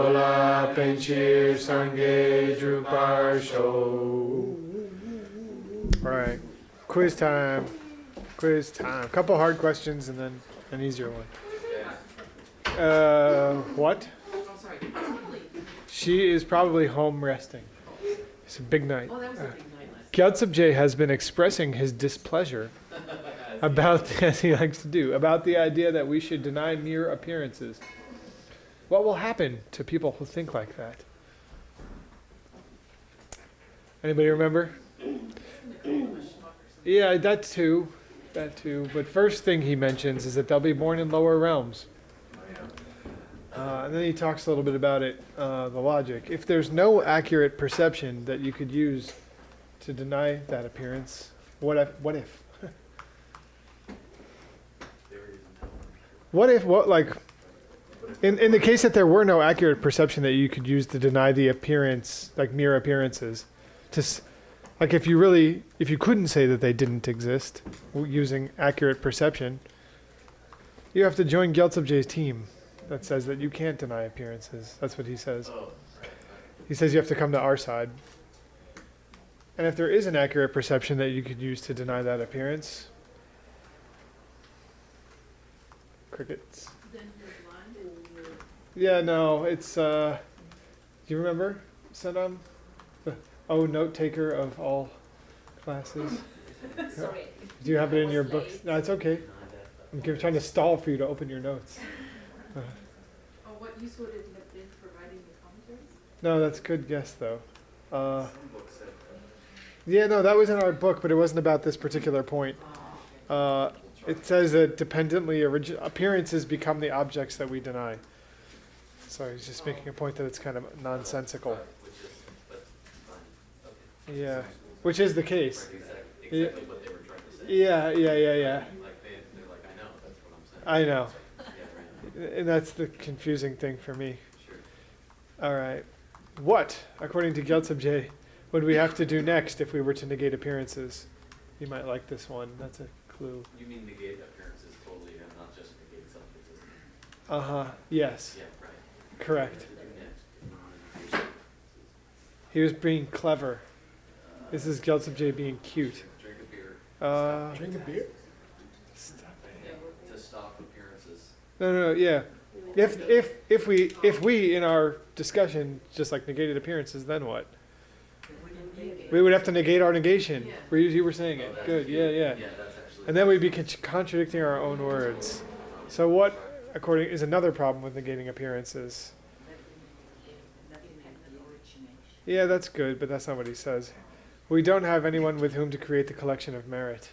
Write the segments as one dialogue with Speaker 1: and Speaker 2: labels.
Speaker 1: La Penchir Sange Drupar Show. All right, quiz time. Quiz time. A couple hard questions and then an easier one. What? She is probably home resting. It's a big night.
Speaker 2: Oh, that was a big night last
Speaker 1: Gyaltsab has been expressing his displeasure about, as he likes to do, about the idea that we should deny mere appearances. What will happen to people who think like that? Anybody remember? Yeah, that too. That too. But first thing he mentions is that they'll be born in lower realms. And then he talks a little bit about it, the logic. If there's no accurate perception that you could use to deny that appearance, what if? What if, in the case that there were no accurate perception that you could use to deny the appearance, like mere appearances, like if you couldn't say that they didn't exist using accurate perception, you have to join Gyaltsab's team that says that you can't deny appearances. That's what he says. He says you have to come to our side. And if there is an accurate perception that you could use to deny that appearance, crickets. Yeah, no, it's, do you remember, Saddam? Note taker of all classes.
Speaker 2: Sorry.
Speaker 1: Do you have it in your books? No, it's okay. I'm trying to stall for you to open your notes.
Speaker 2: What use would it have been providing the commentaries?
Speaker 1: No, that's a good guess, though. Yeah, no, that was in our book, but it wasn't about this particular point. It says that dependently appearances become the objects that we deny. So he's just making a point that it's kind of nonsensical. Yeah, which is the case.
Speaker 3: Exactly what they were trying to say.
Speaker 1: Yeah.
Speaker 3: Like they're like, I know, that's what I'm saying.
Speaker 1: I know.
Speaker 3: Yeah, right.
Speaker 1: And that's the confusing thing for me.
Speaker 3: Sure.
Speaker 1: All right. What, according to Gyaltsab, would we have to do next if we were to negate appearances? You might like this one. That's a clue.
Speaker 3: You mean negate appearances totally and not just negate self-existence?
Speaker 1: Yes.
Speaker 3: Yeah, right.
Speaker 1: Correct.
Speaker 3: Yeah.
Speaker 1: He was being clever. This is Gyaltsab being cute.
Speaker 3: Drink a beer.
Speaker 4: Drink a beer?
Speaker 1: Stop it.
Speaker 3: Yeah, to stop appearances.
Speaker 1: No, yeah. If we in our discussion just like negated appearances, then what? We would have to negate our negation.
Speaker 2: Yeah.
Speaker 1: You were saying it. Good. Yeah.
Speaker 3: Yeah, that's actually.
Speaker 1: And then we'd be contradicting our own words. So what, according, is another problem with negating appearances? Yeah, that's good, but that's not what he says. We don't have anyone with whom to create the collection of merit.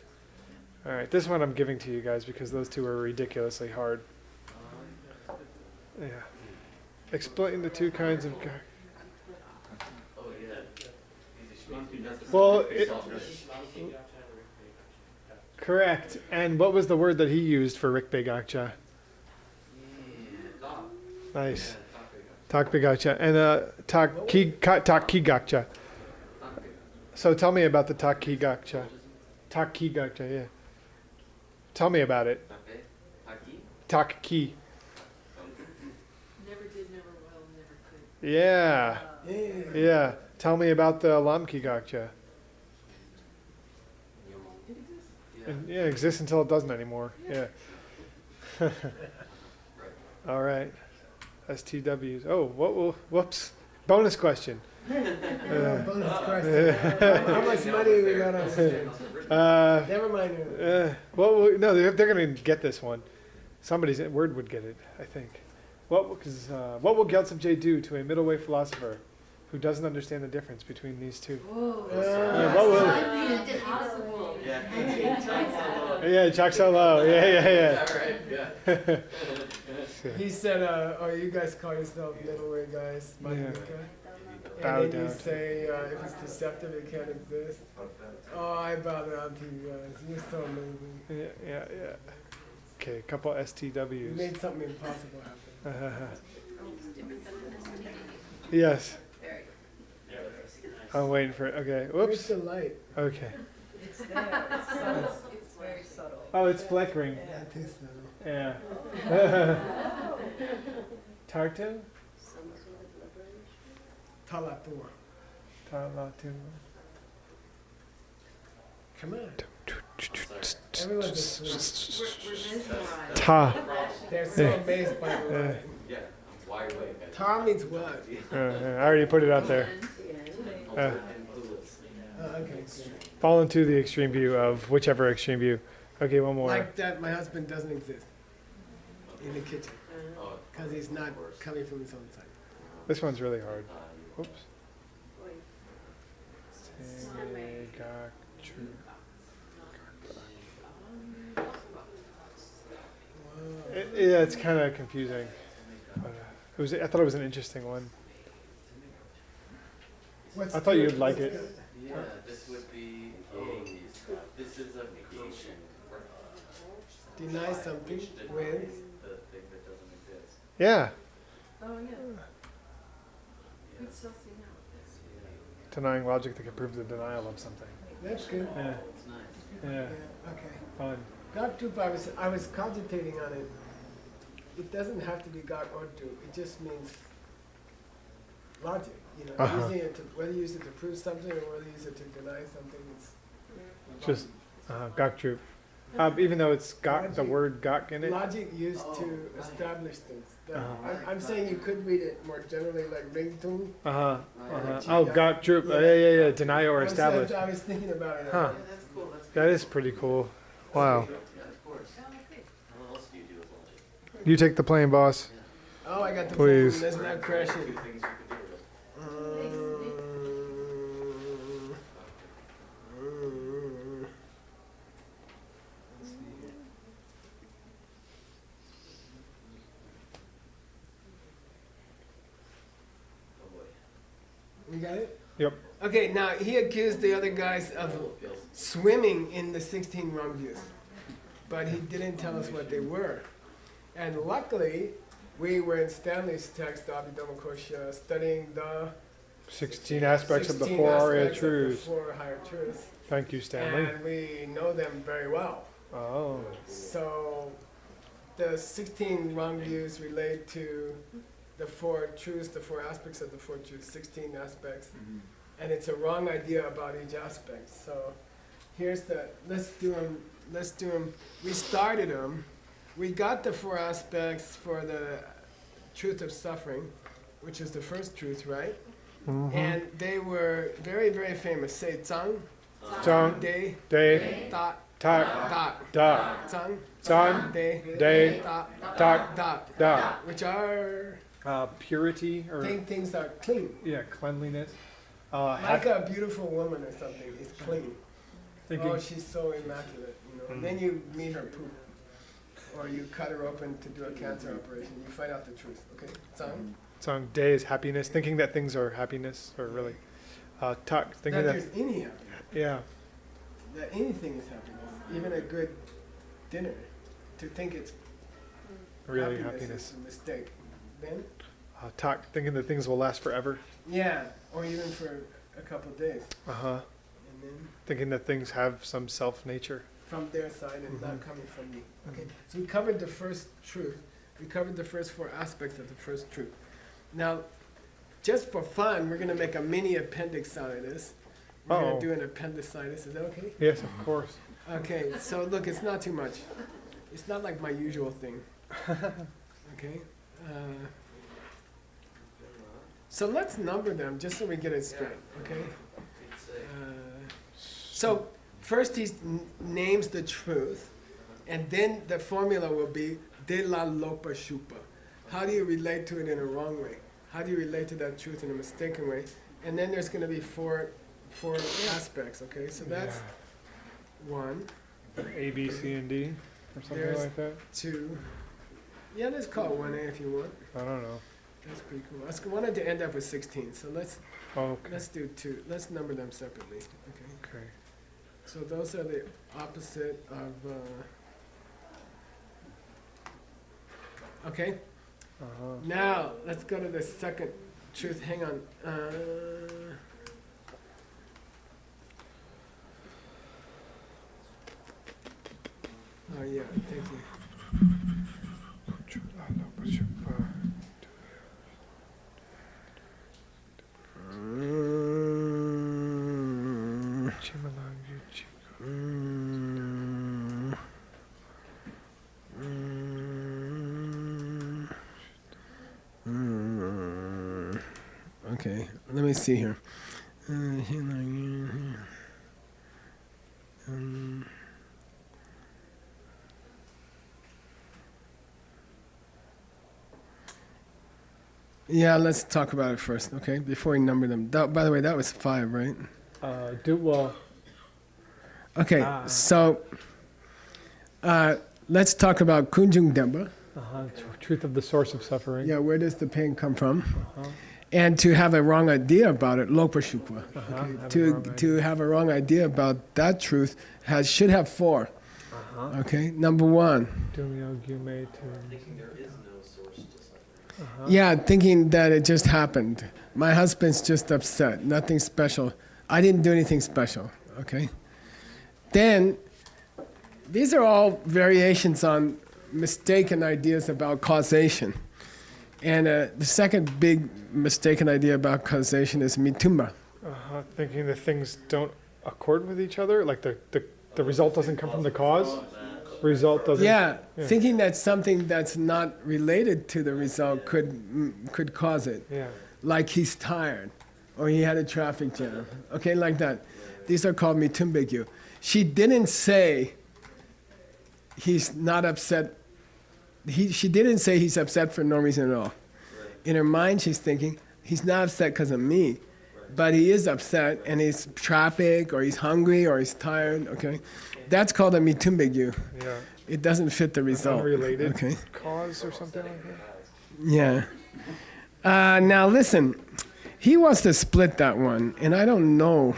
Speaker 1: All right, this one I'm giving to you guys because those two are ridiculously hard. Yeah. Explain the two kinds of...
Speaker 3: Oh, yeah.
Speaker 1: Well, correct. And what was the word that he used for Rikbegakcha? Nice. Takbegakcha. And Takkigakcha. So tell me about the Takkigakcha. Takkigakcha, yeah. Tell me about it. Takki.
Speaker 2: Never did, never will, never could.
Speaker 1: Yeah. Yeah. Tell me about the Lamkigakcha. Yeah, it exists until it doesn't anymore. Yeah. All right. STWs. Oh, whoops. Bonus question.
Speaker 4: Bonus question. How much money we got on this? Never mind.
Speaker 1: No, they're going to get this one. Somebody's word would get it, I think. What will Gyaltsab do to a middle-way philosopher who doesn't understand the difference between these two?
Speaker 2: What will impossible.
Speaker 1: Yeah, Jack so low. Yeah.
Speaker 4: He said, you guys call yourself middleweight guys, Madhyamaka.
Speaker 1: Bow
Speaker 4: And then you
Speaker 1: down.
Speaker 4: say, if it's deceptive, it can't exist. Oh, I bow down to you guys. You're so amazing.
Speaker 1: Yeah. Okay, a couple
Speaker 4: You
Speaker 1: STWs.
Speaker 4: made something impossible happen.
Speaker 1: Yes. I'm waiting for it. Okay.
Speaker 4: Where's
Speaker 1: Whoops.
Speaker 4: the light?
Speaker 1: Okay.
Speaker 5: It's there. It's subtle. It's very subtle.
Speaker 1: Oh, it's flickering.
Speaker 4: Not too subtle.
Speaker 1: Yeah. Tartu?
Speaker 4: Talatua.
Speaker 1: Talatu.
Speaker 4: Come on. Everyone's a swim.
Speaker 2: We're mesmerized.
Speaker 1: Ta.
Speaker 4: They're so amazed by the line.
Speaker 3: Yeah, I'm wide awake.
Speaker 4: Ta means what?
Speaker 1: I already put it out there.
Speaker 3: I'm
Speaker 1: Uh,
Speaker 3: clueless.
Speaker 4: Okay, good.
Speaker 1: Fall into the extreme view of whichever extreme view. Okay, one more.
Speaker 4: Like that, my husband doesn't exist in the kitchen
Speaker 3: Oh,
Speaker 4: because he's not coming from his own side.
Speaker 1: This one's really hard.
Speaker 3: you-
Speaker 1: Oops. Segakchu. Yeah, it's kind of confusing. But, it was. I thought it was an interesting one.
Speaker 4: What's
Speaker 1: I thought
Speaker 4: good?
Speaker 1: you'd like
Speaker 4: What's
Speaker 1: it.
Speaker 4: good?
Speaker 3: Yeah, this would be this is a negation.
Speaker 4: Deny something
Speaker 3: Which denies
Speaker 4: with.
Speaker 3: the thing that doesn't exist.
Speaker 1: Yeah,
Speaker 2: Oh, yeah. We'd still see now.
Speaker 1: denying logic that can prove the denial of something.
Speaker 4: That's good.
Speaker 1: Yeah,
Speaker 3: It's nice.
Speaker 1: yeah,
Speaker 4: Yeah, okay.
Speaker 1: fun.
Speaker 4: God truth, I was cogitating on it. It doesn't have to be God or truth. It just means logic. You know,
Speaker 1: Uh-huh.
Speaker 4: using it to, whether you use it to prove something or whether you use it to deny something. It's
Speaker 1: Just gakchu. Even though it's got the word gak in it.
Speaker 4: logic used to establish things. That-
Speaker 1: Uh-huh.
Speaker 4: I'm saying you could read it more generally like ringtone.
Speaker 1: Uh huh. Uh-huh. Oh, gakchu. Yeah. Deny or establish.
Speaker 4: I was thinking about it.
Speaker 1: Huh.
Speaker 2: Yeah, that's cool. That's
Speaker 1: That is pretty cool. Wow.
Speaker 3: Yeah, of course.
Speaker 2: Oh, okay.
Speaker 3: What else do you do with logic?
Speaker 1: You take the plane, boss.
Speaker 4: Oh, I got the
Speaker 1: Please.
Speaker 4: phone. Let's not
Speaker 3: Two
Speaker 4: crash it.
Speaker 3: things you could do with it.
Speaker 4: Let's see here.
Speaker 3: Oh boy.
Speaker 4: You got it?
Speaker 1: Yep.
Speaker 4: Okay, now he accused the other guys of swimming in the 16 wrong views, but he didn't tell us what they were. And luckily, we were in Stanley's text, Abhidhamma Kosha, studying the
Speaker 1: 16 aspects of the
Speaker 4: 16
Speaker 1: four Arya
Speaker 4: aspects of the
Speaker 1: truths.
Speaker 4: four higher truths.
Speaker 1: Thank you, Stanley.
Speaker 4: And we know them very well.
Speaker 1: Oh.
Speaker 4: So the 16 wrong views relate to the four truths, the four aspects of the four truths, 16 aspects. And it's a wrong idea about each aspect. So here's the, let's do them. We started them. We got the four aspects for the truth of suffering, which is the first truth, right?
Speaker 1: Mhm.
Speaker 4: And they were very, very famous. Say Zhang,
Speaker 1: Zhang,
Speaker 4: De,
Speaker 1: Dei,
Speaker 4: Da,
Speaker 1: Tak,
Speaker 4: Da.
Speaker 1: Da,
Speaker 4: Zhang,
Speaker 1: Zan,
Speaker 4: De,
Speaker 1: Dei,
Speaker 4: Da,
Speaker 1: Tak,
Speaker 4: Da,
Speaker 1: Da.
Speaker 4: which are
Speaker 1: Purity or
Speaker 4: things are clean.
Speaker 1: yeah, cleanliness.
Speaker 4: Like a beautiful woman or something is clean.
Speaker 1: Thinking.
Speaker 4: Oh, she's so immaculate, you know. And then you meet her poop, or you cut her open to do a cancer operation. You find out the truth. Okay, Zhang.
Speaker 1: Song Day is happiness, thinking that things are happiness, or really. Tak, thinking
Speaker 4: That
Speaker 1: that.
Speaker 4: there's any happiness.
Speaker 1: Yeah.
Speaker 4: That anything is happiness, even a good dinner. To think it's
Speaker 1: Really
Speaker 4: is
Speaker 1: happiness.
Speaker 4: a mistake. Then,
Speaker 1: Tak, thinking that things will last forever.
Speaker 4: yeah, or even for a couple of days,
Speaker 1: Uh huh.
Speaker 4: and then
Speaker 1: Thinking that things have some self nature.
Speaker 4: from their side and not
Speaker 1: Mhm.
Speaker 4: coming from me. Okay, so we covered the first truth. We covered the first four aspects of the first truth. Now, just for fun, we're going to make a mini appendix out of this. We're going
Speaker 1: Uh-oh.
Speaker 4: to do an appendicitis. Is that okay?
Speaker 1: Yes, of course.
Speaker 4: Okay, so look, it's not too much. It's not like my usual thing. Okay? So let's number them just so we get it straight, okay? So first he names the truth, and then the formula will be de la lopa shupa. How do you relate to it in a wrong way? How do you relate to that truth in a mistaken way? And then there's going to be four aspects, okay? So that's one,
Speaker 1: A, B, C, and D, or something
Speaker 4: There's-
Speaker 1: like that.
Speaker 4: two. Yeah, let's call it 1A if you want.
Speaker 1: I don't know.
Speaker 4: That's pretty cool. I wanted to end up with 16, so let's
Speaker 1: Okay.
Speaker 4: do two. Let's number them separately. Okay.
Speaker 1: Okay.
Speaker 4: So those are the opposite of. Okay.
Speaker 1: Uh-huh.
Speaker 4: Now let's go to the second truth. Hang on. Oh yeah. Thank you. Okay, let me see here. Yeah, let's talk about it first, okay? Before we number them. By the way, that was 5, right?
Speaker 1: Well.
Speaker 4: Okay, so let's talk about Kunjung Demba.
Speaker 1: Truth of the source of suffering.
Speaker 4: Yeah, where does the pain come from? And to have a wrong idea about it, Lokpashukwa. To have a wrong idea about that truth should have 4. Okay, number 1.
Speaker 3: Thinking there is no source to suffering.
Speaker 4: Yeah, thinking that it just happened. My husband's just upset, nothing special. I didn't do anything special, okay? Then, these are all variations on mistaken ideas about causation. And the second big mistaken idea about causation is mitumba.
Speaker 1: Thinking that things don't accord with each other, like the result doesn't come from the cause. Result doesn't.
Speaker 4: Yeah, thinking that something that's not related to the result could cause it.
Speaker 1: Yeah.
Speaker 4: Like he's tired, or he had a traffic jam. Okay, like that. These are called mitumbegyu. She didn't say he's not upset. She didn't say he's upset for no reason at all. In her mind, she's thinking, he's not upset because of me, but he is upset, and he's traffic, or he's hungry, or he's tired, okay? That's called a mitumbegyu.
Speaker 1: Yeah.
Speaker 4: It doesn't fit the result.
Speaker 1: Unrelated
Speaker 4: Okay.
Speaker 1: cause or something like that.
Speaker 4: Yeah. Now listen, he wants to split that one, and I don't know.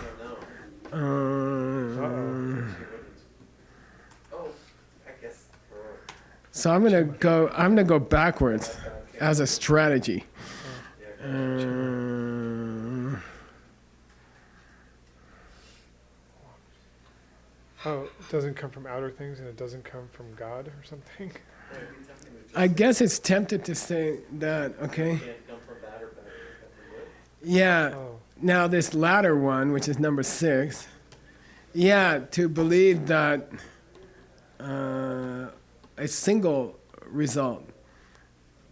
Speaker 4: So I'm gonna go backwards as a strategy.
Speaker 1: It doesn't come from outer things and it doesn't come from God or something?
Speaker 4: I guess it's tempted to say that, okay?
Speaker 3: Can't come from bad or bad can come from good.
Speaker 4: Yeah. Now this latter one, which is number 6, yeah, to believe that a single result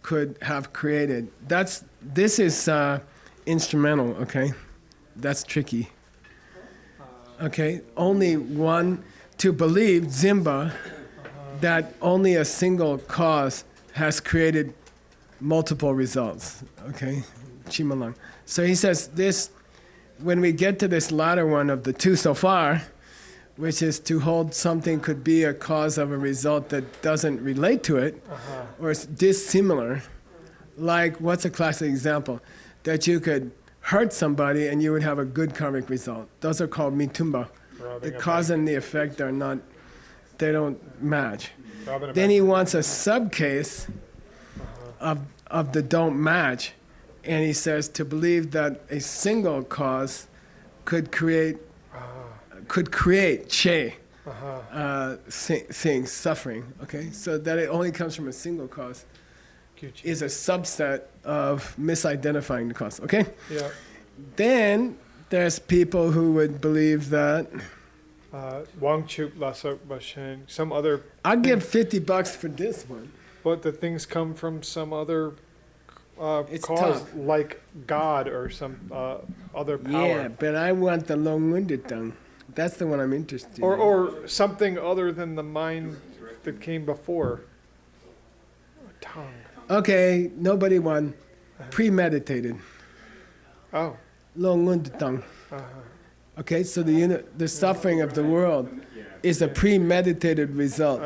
Speaker 4: could have created. This is instrumental, okay? That's tricky. Okay, only one, to believe, Zimba, that only a single cause has created multiple results, okay? Chimalang. So he says this, when we get to this latter one of the 2 so far, which is to hold something could be a cause of a result that doesn't relate to it, or is dissimilar, like what's a classic example? That you could hurt somebody and you would have a good karmic result. Those are called mitumba. The cause and the effect are not, they don't match. Then he wants a subcase of the don't match, and he says to believe that a single cause could create che, things, suffering, okay? So that it only comes from a single cause is a subset of misidentifying the cause, okay?
Speaker 1: Yeah.
Speaker 4: Then there's people who would believe that
Speaker 1: Wangchup Lasok Bashen, some other.
Speaker 4: I'll give $50 for this one.
Speaker 1: But the things come from some other
Speaker 4: It's
Speaker 1: cause,
Speaker 4: tough.
Speaker 1: like God or some other power.
Speaker 4: Yeah, but I want the long-winded tongue. That's the one I'm interested in.
Speaker 1: Or something other than the mind that came before. Tongue.
Speaker 4: Okay, nobody won. Premeditated.
Speaker 1: Oh.
Speaker 4: Long-winded tongue. Okay, so the suffering of the world is a premeditated result.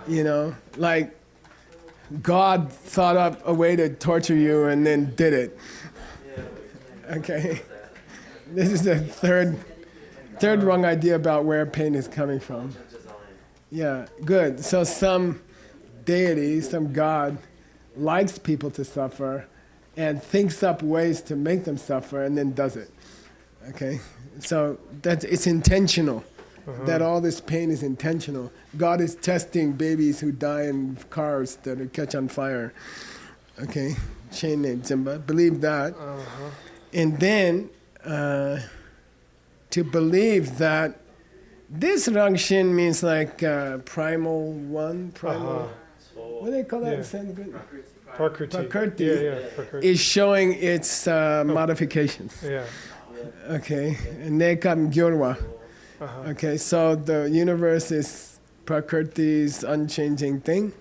Speaker 4: You know, like God thought up a way to torture you and then did it. Okay, this is the third wrong idea about where pain is coming from. Yeah, good. So some deity, some God, likes people to suffer and thinks up ways to make them suffer and then does it. Okay, so it's intentional. That all this pain is intentional. God is testing babies who die in cars that catch on fire. Okay, Chain named Zimba. Believe that. And then to believe that this Rangshin means like primal one, primal. What do they call that in Sanskrit?
Speaker 1: Prakriti. Yeah, Prakriti.
Speaker 4: is showing its modifications.
Speaker 1: Yeah.
Speaker 4: Okay, nekam gyurva.
Speaker 1: Uh-huh.
Speaker 4: Okay, so the universe is Prakriti's unchanging thing,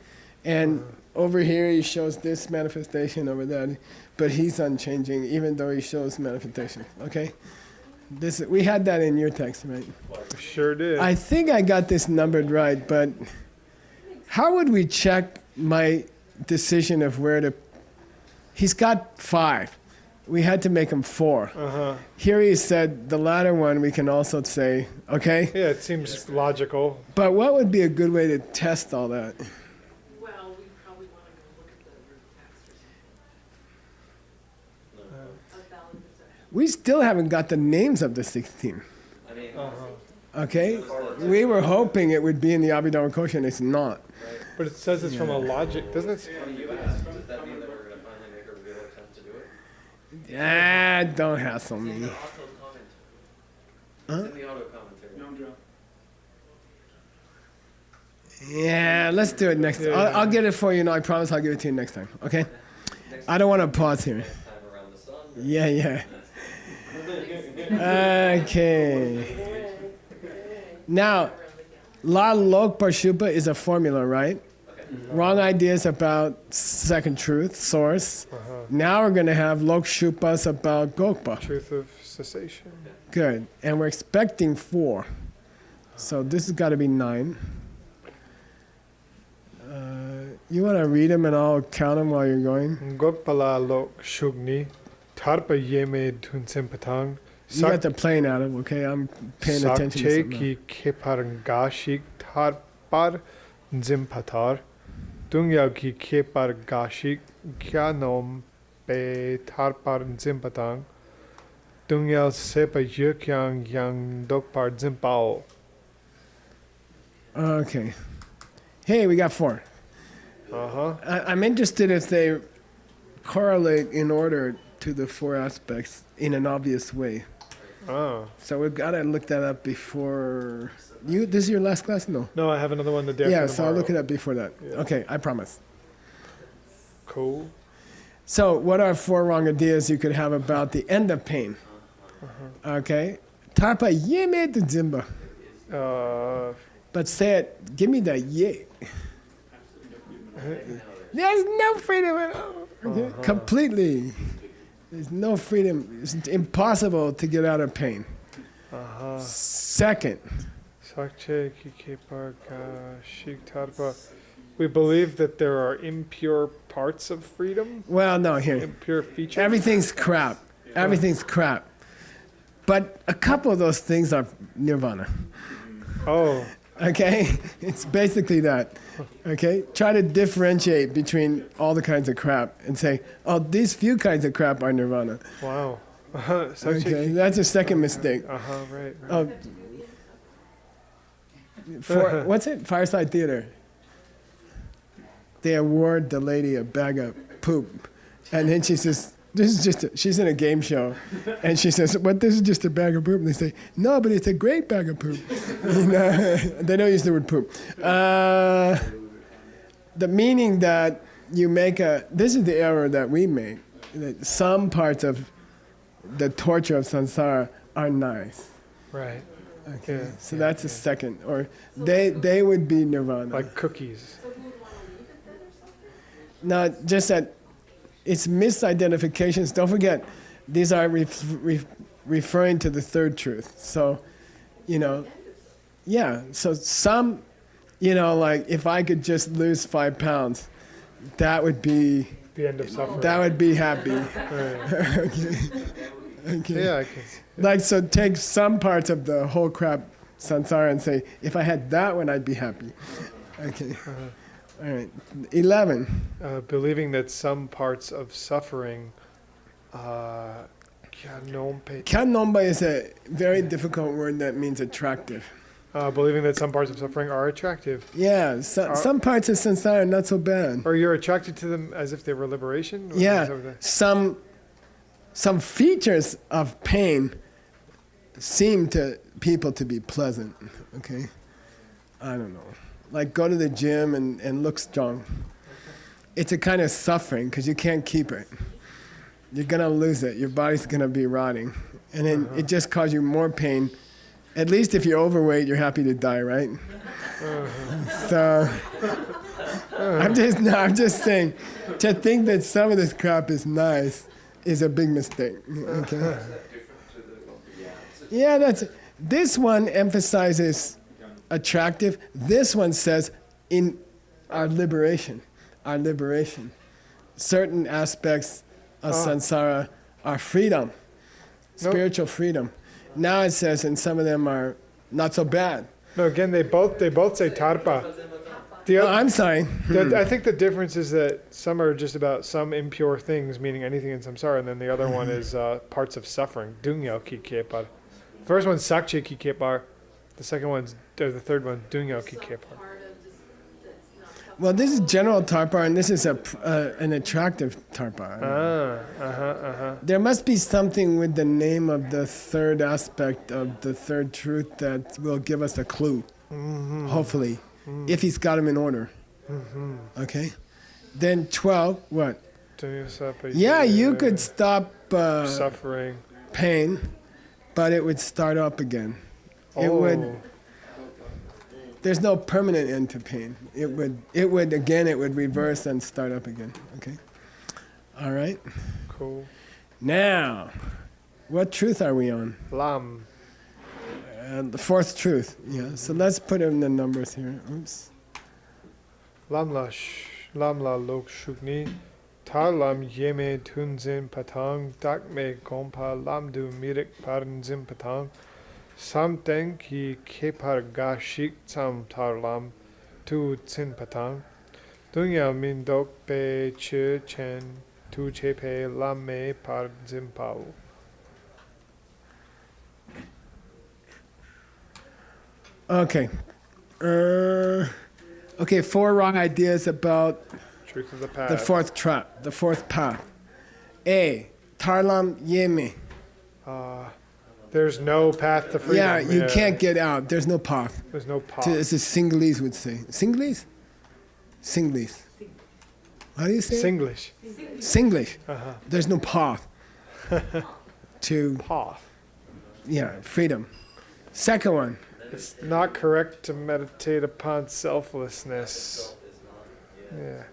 Speaker 4: and over here he shows this manifestation over there, but he's unchanging even though he shows manifestation. Okay, we had that in your text, right?
Speaker 1: Sure did.
Speaker 4: I think I got this numbered right, but how would we check my decision of where to? He's got 5. We had to make him 4.
Speaker 1: Uh-huh.
Speaker 4: Here he said the latter one we can also say, okay?
Speaker 1: Yeah, it seems logical.
Speaker 4: But what would be a good way to test all that?
Speaker 2: Well, we probably want to go look at the root text or something. A valid perception.
Speaker 4: We still haven't got the names of the 16,
Speaker 3: I mean,
Speaker 1: Uh-huh.
Speaker 4: okay? We were hoping it would be in the Abhidharma Kosha, and it's not.
Speaker 1: But it says it's from a logic, doesn't it?
Speaker 3: what do you ask? Does that mean that we're going to finally make a real attempt to do it?
Speaker 4: Ah, don't hassle
Speaker 3: It's in
Speaker 4: me.
Speaker 3: the auto commentary. It's in the auto commentary.
Speaker 4: Yeah, let's do it next time.
Speaker 1: Yeah.
Speaker 4: I'll get it for you, and I promise I'll give it to you next time, okay?
Speaker 3: Next
Speaker 4: I don't want to pause here.
Speaker 3: time around the sun.
Speaker 4: Yeah. Okay. Now, La Lok Parshupa is a formula, right? Wrong ideas about second truth, source.
Speaker 1: Uh-huh.
Speaker 4: Now we're going to have Lok Shupas about Gokpa.
Speaker 1: Truth of cessation.
Speaker 4: Good. And we're expecting 4. So this has got to be 9. You want to read them and I'll count them while you're going?
Speaker 1: Gokpala lok shugni, tarpa yeme dhunsim patang,
Speaker 4: You got the plane out of, okay? I'm paying attention to
Speaker 1: sakche
Speaker 4: something.
Speaker 1: ki keparngashik tarpar zimpatar, dungyao ki kepargashik gyanom pe tarpar zimpatang, dungyao sepa yukyang yang dokpar zimpao.
Speaker 4: Okay. Hey, we got 4.
Speaker 1: Uh-huh.
Speaker 4: I'm interested if they correlate in order to the 4 aspects in an obvious way.
Speaker 1: Oh.
Speaker 4: So we've got to look that up before you. This is your last class? No.
Speaker 1: No, I have another one the day after
Speaker 4: Yeah, so I'll
Speaker 1: tomorrow.
Speaker 4: look it up before that.
Speaker 1: Yeah.
Speaker 4: Okay, I promise.
Speaker 1: Cool.
Speaker 4: So, what are 4 wrong ideas you could have about the end of pain? Okay. Tarpa yeme de zimba. But say it, give me the ye. There's no freedom at all. Okay? Completely. There's no freedom. It's impossible to get out of pain.
Speaker 1: Uh-huh.
Speaker 4: Second,
Speaker 1: Sakche ki kepargashik tarpa. We believe that there are impure parts of freedom,
Speaker 4: well, no, here.
Speaker 1: impure features.
Speaker 4: Everything's crap. Everything's crap. But a couple of those things are nirvana.
Speaker 1: Oh,
Speaker 4: Okay? It's basically that. Okay? Try to differentiate between all the kinds of crap and say, oh, these few kinds of crap are nirvana.
Speaker 1: wow. Sakche
Speaker 4: Okay?
Speaker 1: ki-
Speaker 4: That's a second mistake.
Speaker 1: Uh-huh, right.
Speaker 4: Oh, what's it? Fireside Theater. They award the lady a bag of poop. And then she says, this is just, she's in a game show. And she says, but this is just a bag of poop. And they say, no, but it's a great bag of poop. You know, they don't use the word poop. The meaning that you make this is the error that we make. That some parts of the torture of samsara are nice.
Speaker 1: Right.
Speaker 4: Okay,
Speaker 1: Yeah,
Speaker 4: so
Speaker 1: yeah,
Speaker 4: that's a second, or they would be nirvana.
Speaker 1: Like cookies.
Speaker 2: So who would want to leave it then or something?
Speaker 4: No, just that it's misidentifications. Don't forget, these are referring to the third truth. So, yeah. So some, like if I could just lose 5 pounds, that would be
Speaker 1: The end of suffering.
Speaker 4: happy.
Speaker 1: Right.
Speaker 4: Okay.
Speaker 1: Yeah, I can see.
Speaker 4: Like, so take some parts of the whole crap samsara and say, if I had that one, I'd be happy. Okay. All right. 11.
Speaker 1: Believing that some parts of suffering, kyanompe-
Speaker 4: Kyanomba is a very difficult word that means attractive.
Speaker 1: believing that some parts of suffering are attractive,
Speaker 4: Yeah, some parts of samsara are not so bad.
Speaker 1: or you're attracted to them as if they were liberation. Or is
Speaker 4: Yeah,
Speaker 1: that what
Speaker 4: some features of pain seem to people to be pleasant. Okay, I don't know. Like go to the gym and look strong. it's a kind of suffering because you can't keep it. You're gonna lose it. Your body's gonna be rotting, and then it just causes you more pain. At least if you're overweight, you're happy to die, right? So I'm just saying, to think that some of this crap is nice is a big mistake. Okay. Yeah, this one emphasizes attractive. This one says in our liberation. Certain aspects of samsara are freedom, spiritual freedom. Now it says, and some of them are not so bad.
Speaker 1: No, again, they both say tarpa.
Speaker 4: I'm sorry.
Speaker 1: I think the difference is that some are just about some impure things, meaning anything in samsara, and then the other one is parts of suffering. Dungyao ki kepar. First one's sakche ki kepar. The second one's, or the third one, dungyao ki kepar.
Speaker 4: Well, this is general tarpa, and this is an attractive tarpa. There must be something with the name of the third aspect of the third truth that will give us a clue, hopefully, if he's got them in order. Okay? Then 12, what? Yeah, you could stop
Speaker 1: suffering,
Speaker 4: pain, but it would start up again. It would. There's no permanent end to pain. It would reverse and start up again. Okay? All right?
Speaker 1: Cool.
Speaker 4: Now, what truth are we on?
Speaker 1: Lam.
Speaker 4: The fourth truth. Yeah. So let's put in the numbers here. Oops.
Speaker 1: Lamla lok shukni. Tar lam yeme tunzin patang. Dakme gompa lamdu mirik paranzin patang. Samteng ki kepar gashik sam tarlam tu tsin patang. Dunya min dok pe che chen tu che pe lam me par zimpao.
Speaker 4: Okay. Okay, 4 wrong ideas about
Speaker 1: Truth of the path.
Speaker 4: the fourth path. A. Tarlam yeme.
Speaker 1: There's no path to freedom.
Speaker 4: Yeah, you can't get out. There's no path.
Speaker 1: There's no path.
Speaker 4: As the Sinhalese would say. Sinhalese? Sinhalese. How do you say it?
Speaker 1: Singlish.
Speaker 4: Singlish. There's no path to
Speaker 1: Path.
Speaker 4: freedom. Second one.
Speaker 1: It's not correct to meditate upon selflessness. Yeah,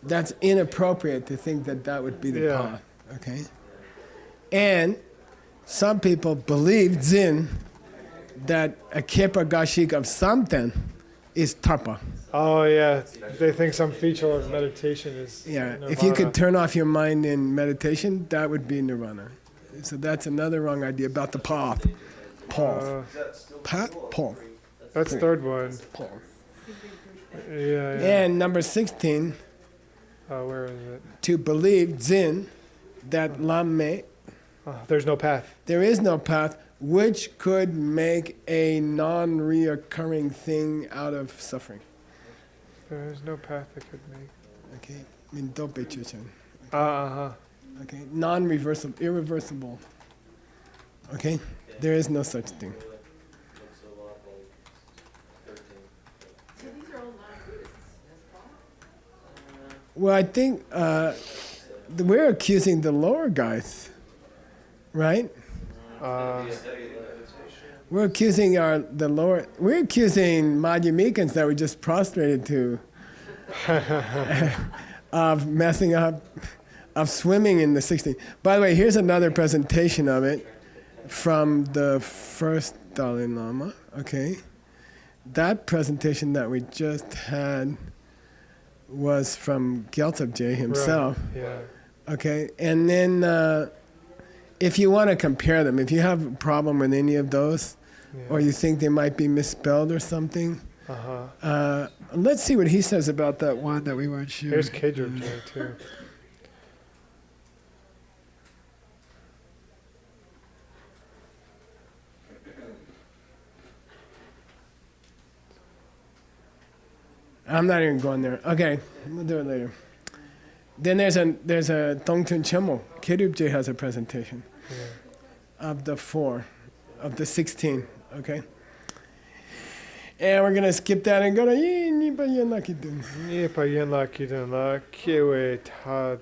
Speaker 4: That's inappropriate to think that would be the
Speaker 1: Yeah.
Speaker 4: path. Okay? And some people believe Zen that a kepa gashik of something is tapa.
Speaker 1: Oh yeah, they think some feature of meditation is nirvana.
Speaker 4: If you could turn off your mind in meditation, that would be nirvana. So that's another wrong idea about the path. Path. Path? Path.
Speaker 1: That's third one.
Speaker 4: Path.
Speaker 1: Yeah.
Speaker 4: And number 16,
Speaker 1: Where is it?
Speaker 4: to believe Zen that lamme,
Speaker 1: There's no path.
Speaker 4: there is no path, which could make a non-reoccurring thing out of suffering.
Speaker 1: There is no path that could make.
Speaker 4: Okay? Mindope chuchan. Okay? Non-reversible, irreversible. Okay? There is no such thing.
Speaker 2: So these are all non-Buddhists,
Speaker 4: Well, I think we're accusing the lower guys, right? We're accusing we're accusing Madhyamikans that we just prostrated to of messing up, of swimming in the 16. By the way, here's another presentation of it from the first Dalai Lama, okay? That presentation that we just had was from Gyaltsab himself.
Speaker 1: Right. Yeah.
Speaker 4: Okay, and then if you want to compare them, if you have a problem with any of those, or you think they might be misspelled or something, let's see what he says about that one that we weren't sure.
Speaker 1: Here's Kedrub too.
Speaker 4: I'm not even going there. Okay, we'll do it later. Then there's a Dongchun Chemo. Kedrub has a presentation of the 4, of the 16. Okay. And we're gonna skip that and go to Nipa Yanlaki Dun.
Speaker 1: Nipa Yanlaki Dunla, Kiewe Ta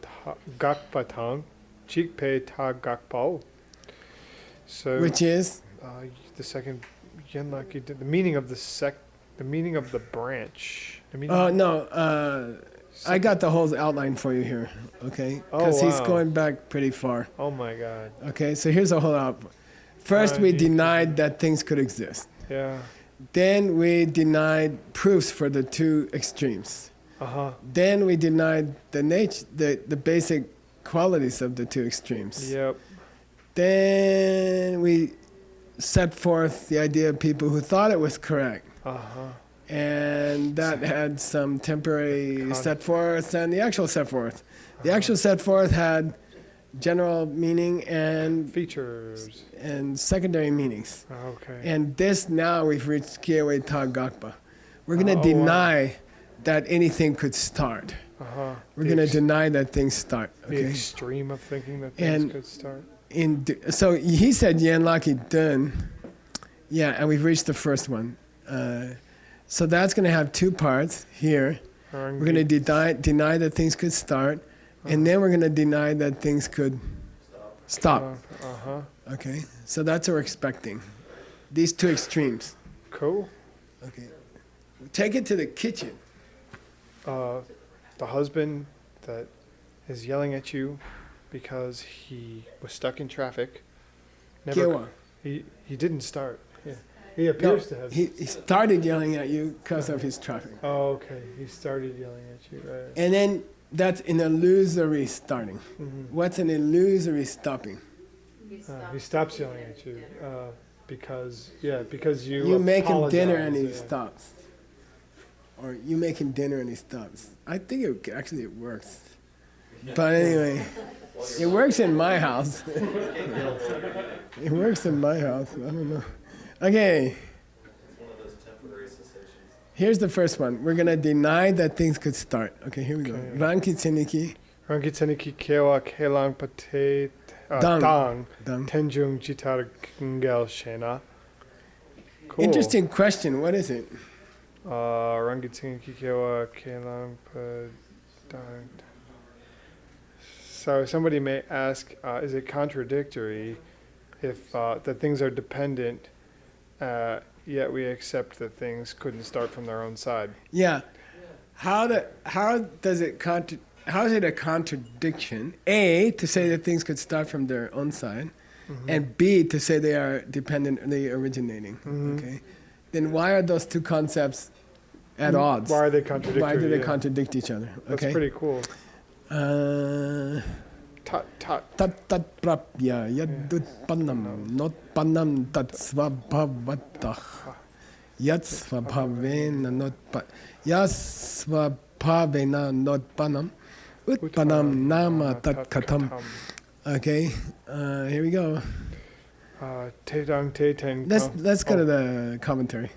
Speaker 1: Gakpatang, Chikpe Ta Gakpao. So,
Speaker 4: Which is?
Speaker 1: the second Yanlaki, the meaning of the meaning of the branch. The meaning
Speaker 4: Oh, no. I got the whole outline for you here, okay?
Speaker 1: Oh,
Speaker 4: Because he's
Speaker 1: wow.
Speaker 4: going back pretty far.
Speaker 1: Oh my God.
Speaker 4: Okay, so here's the whole outline. First, we
Speaker 1: he-
Speaker 4: denied that things could exist.
Speaker 1: Yeah.
Speaker 4: Then we denied proofs for the two extremes. Then we denied the basic qualities of the two extremes.
Speaker 1: Yep.
Speaker 4: Then we set forth the idea of people who thought it was correct. And that had some temporary set forth and the actual set forth. The actual set forth had general meaning and
Speaker 1: Features.
Speaker 4: secondary meanings.
Speaker 1: Okay.
Speaker 4: And this now we've reached Kiewe Ta Gakpa. We're going to
Speaker 1: Oh, wow.
Speaker 4: deny that anything could start. We're
Speaker 1: The
Speaker 4: going to
Speaker 1: ex-
Speaker 4: deny that things start.
Speaker 1: The
Speaker 4: Okay.
Speaker 1: extreme of thinking that things
Speaker 4: And-
Speaker 1: could start.
Speaker 4: So he said Yen Laki Dun. Yeah, and we've reached the first one. So that's going to have two parts here. We're going to deny that things could start, and then we're going to deny that things could stop. Okay, so that's what we're expecting. These two extremes.
Speaker 1: Cool.
Speaker 4: Okay, take it to the kitchen.
Speaker 1: The husband that is yelling at you because he was stuck in traffic.
Speaker 4: Kiewa.
Speaker 1: He didn't start. Yeah. He appears to have.
Speaker 4: He started yelling at you because of his traffic.
Speaker 1: Oh, okay. He started yelling at you, right?
Speaker 4: And then that's an illusory starting.
Speaker 1: Mhm.
Speaker 4: What's an illusory stopping?
Speaker 1: He stops yelling at you because you.
Speaker 4: You make him dinner and he
Speaker 1: apologize, yeah.
Speaker 4: stops. Or you make him dinner and he stops. I think it works. But anyway, it works in my house. It works in my house. I don't know. Okay,
Speaker 3: It's one of those temporary cessations.
Speaker 4: here's the first one. We're going to deny that things could start. Okay, here we go.
Speaker 1: Okay.
Speaker 4: Ranki tseniki
Speaker 1: Rangitseniki kewa kelang pate
Speaker 4: Dang.
Speaker 1: dang
Speaker 4: dang.
Speaker 1: tenjung jitar ngel shena. Cool.
Speaker 4: Interesting question. What is it?
Speaker 1: Rangitseniki kewa kelang dang. So somebody may ask, is it contradictory if that things are dependent, yet we accept that things couldn't start from their own side?
Speaker 4: Yeah. How is it a contradiction? A, to say that things could start from their own side, and B, to say they are dependently originating. Okay. Then why are those two concepts at odds?
Speaker 1: Why are they contradictory?
Speaker 4: Why do they
Speaker 1: Yeah.
Speaker 4: contradict each other?
Speaker 1: That's
Speaker 4: Okay.
Speaker 1: pretty cool. Tat tat.
Speaker 4: Tat prapya yadutpanam not panam tat svabhavatah yat svabhavena not yasvabhavena not panam utpanam nama tat katam. Okay, here we go.
Speaker 1: Te dang te teng.
Speaker 4: Let's go to the commentary.